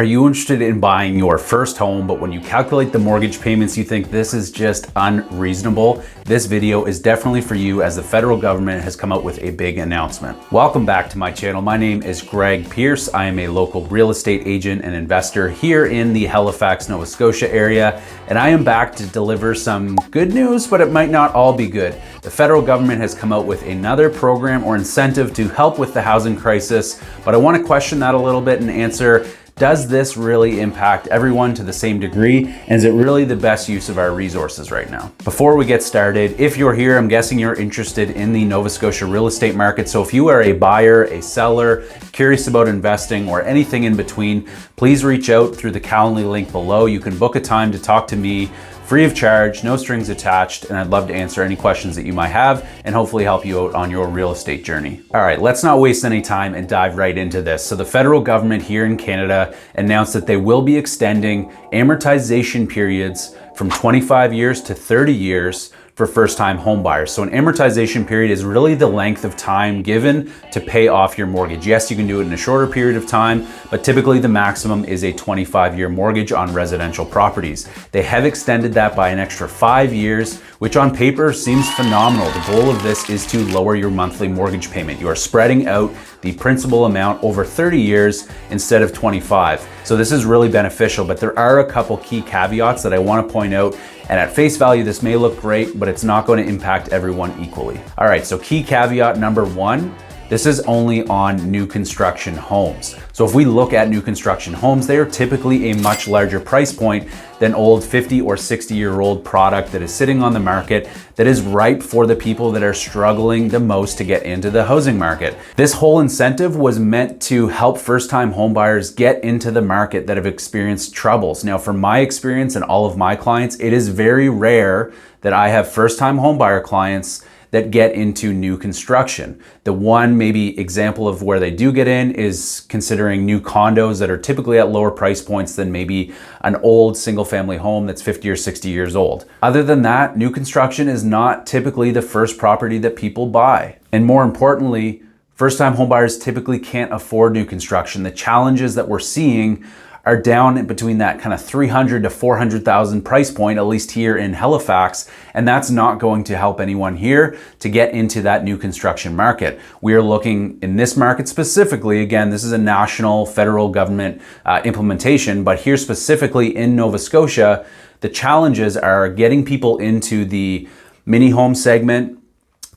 Are you interested in buying your first home, but when you calculate the mortgage payments, you think this is just unreasonable? This video is definitely for you, as the federal government has come out with a big announcement. Welcome back to my channel. My name is Greg Pierce. I am a local real estate agent and investor here in the Halifax, Nova Scotia area, and I am back to deliver some good news, but it might not all be good. The federal government has come out with another program or incentive to help with the housing crisis, but I want to question that a little bit and answer, does this really impact everyone to the same degree? And is it really the best use of our resources right now? Before we get started, if you're here, I'm guessing you're interested in the Nova Scotia real estate market. So if you are a buyer, a seller, curious about investing, or anything in between, please reach out through the Calendly link below. You can book a time to talk to me free of charge, no strings attached, and I'd love to answer any questions that you might have and hopefully help you out on your real estate journey. All right, let's not waste any time and dive right into this. So the federal government here in Canada announced that they will be extending amortization periods from 25 years to 30 years for first-time home buyers. So an amortization period is really the length of time given to pay off your mortgage. Yes, you can do it in a shorter period of time, but typically the maximum is a 25-year mortgage on residential properties. They have extended that by an extra 5 years, which on paper seems phenomenal. The goal of this is to lower your monthly mortgage payment. You are spreading out the principal amount over 30 years instead of 25. So this is really beneficial, but there are a couple key caveats that I want to point out. And at face value, this may look great, but it's not going to impact everyone equally. All right, so key caveat number one, this is only on new construction homes. So if we look at new construction homes, they are typically a much larger price point than old 50 or 60-year-old product that is sitting on the market that is ripe for the people that are struggling the most to get into the housing market. This whole incentive was meant to help first-time home buyers get into the market that have experienced troubles. Now, from my experience and all of my clients, it is very rare that I have first-time home buyer clients that get into new construction. The one maybe example of where they do get in is considering new condos that are typically at lower price points than maybe an old single family home that's 50 or 60 years old. Other than that, new construction is not typically the first property that people buy. And more importantly, first-time homebuyers typically can't afford new construction. The challenges that we're seeing are down in between that kind of 300 to 400,000 price point, at least here in Halifax, and that's not going to help anyone here to get into that new construction market. We are looking in this market specifically, again, this is a national federal government implementation, but here specifically in Nova Scotia, the challenges are getting people into the mini home segment.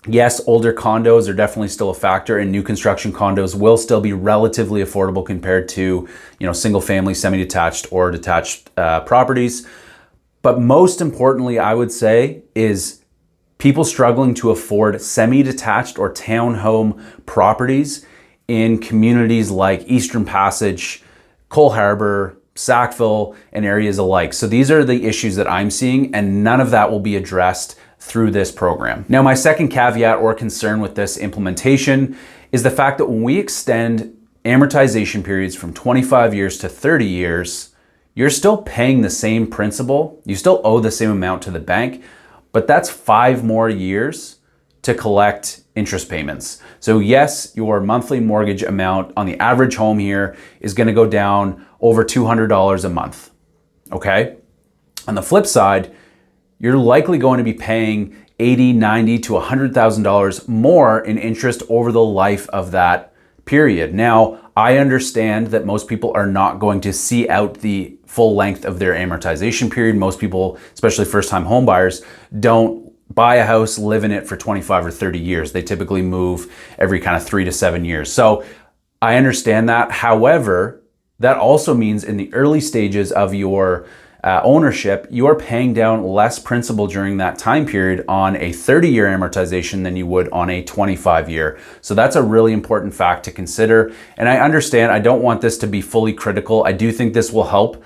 Yes, older condos are definitely still a factor, and new construction condos will still be relatively affordable compared to, single family, semi-detached or detached properties. But most importantly, I would say, is people struggling to afford semi-detached or townhome properties in communities like Eastern Passage, Cole Harbour, Sackville, and areas alike. So these are the issues that I'm seeing, and none of that will be addressed through this program. Now, my second caveat or concern with this implementation is the fact that when we extend amortization periods from 25 years to 30 years, you're still paying the same principal. You still owe the same amount to the bank, but that's 5 more years to collect interest payments. So yes, your monthly mortgage amount on the average home here is going to go down over $200 a month. Okay? On the flip side, you're likely going to be paying $80,000, $90,000 to $100,000 more in interest over the life of that period. Now, I understand that most people are not going to see out the full length of their amortization period. Most people, especially first-time home buyers, don't buy a house, live in it for 25 or 30 years. They typically move every kind of 3 to 7 years. So I understand that. However, that also means in the early stages of your ownership, you are paying down less principal during that time period on a 30-year amortization than you would on a 25-year. So that's a really important fact to consider. And I understand, I don't want this to be fully critical. I do think this will help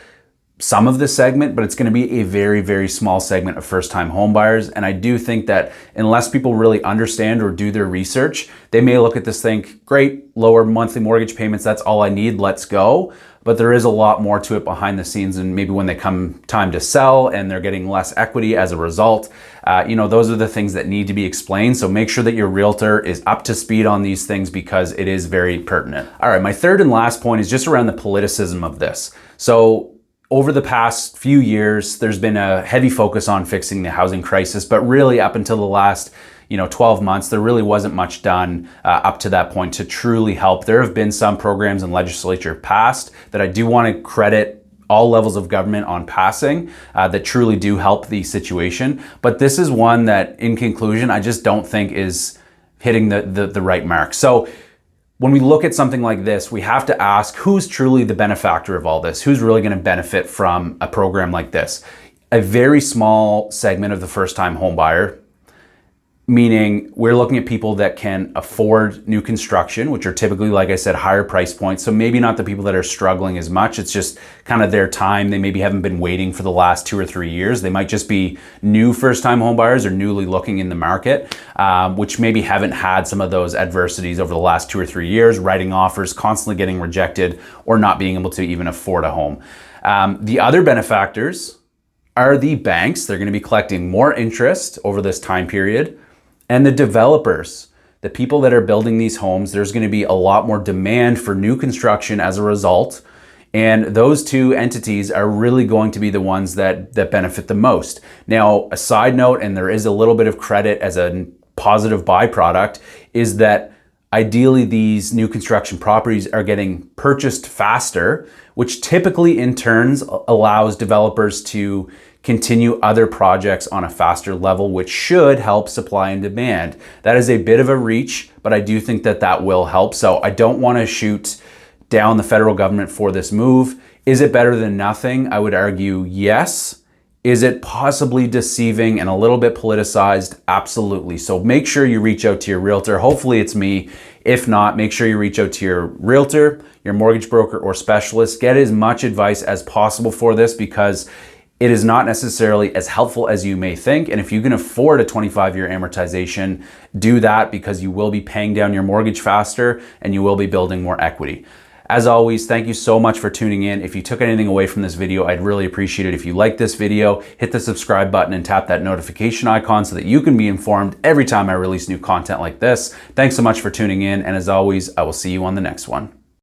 some of the segment, but it's going to be a very, very small segment of first-time home buyers. And I do think that unless people really understand or do their research, they may look at this, think, great, lower monthly mortgage payments, that's all I need, let's go. but there is a lot more to it behind the scenes, and maybe when they come time to sell and they're getting less equity as a result, those are the things that need to be explained. So make sure that your realtor is up to speed on these things because it is very pertinent. All right, my third and last point is just around the politicism of this. So over the past few years, there's been a heavy focus on fixing the housing crisis, but really up until the last 12 months, there really wasn't much done up to that point to truly help. There have been some programs in legislature passed that I do want to credit all levels of government on passing that truly do help the situation. But this is one that, in conclusion, I just don't think is hitting the right mark. So when we look at something like this, we have to ask who's truly the benefactor of all this? Who's really going to benefit from a program like this? A very small segment of the first-time home buyer, meaning we're looking at people that can afford new construction, which are typically, like I said, higher price points. So maybe not the people that are struggling as much. It's just kind of their time. They maybe haven't been waiting for the last 2 or 3 years. They might just be new first-time home buyers or newly looking in the market, which maybe haven't had some of those adversities over the last 2 or 3 years, writing offers, constantly getting rejected, or not being able to even afford a home. The other benefactors are the banks. They're going to be collecting more interest over this time period. And the developers, the people that are building these homes, there's going to be a lot more demand for new construction as a result. And those two entities are really going to be the ones that benefit the most. Now, a side note, and there is a little bit of credit as a positive byproduct, is that ideally these new construction properties are getting purchased faster, which typically in turns allows developers to continue other projects on a faster level, which should help supply and demand. That is a bit of a reach, but I do think that will help. So I don't want to shoot down the federal government for this move. Is it better than nothing? I would argue yes. Is it possibly deceiving and a little bit politicized? Absolutely. So make sure you reach out to your realtor. Hopefully it's me. If not, make sure you reach out to your realtor, your mortgage broker, or specialist. Get as much advice as possible for this because it is not necessarily as helpful as you may think. And if you can afford a 25-year amortization, do that because you will be paying down your mortgage faster and you will be building more equity. As always, thank you so much for tuning in. If you took anything away from this video, I'd really appreciate it if you like this video, hit the subscribe button and tap that notification icon so that you can be informed every time I release new content like this. Thanks so much for tuning in. And as always, I will see you on the next one.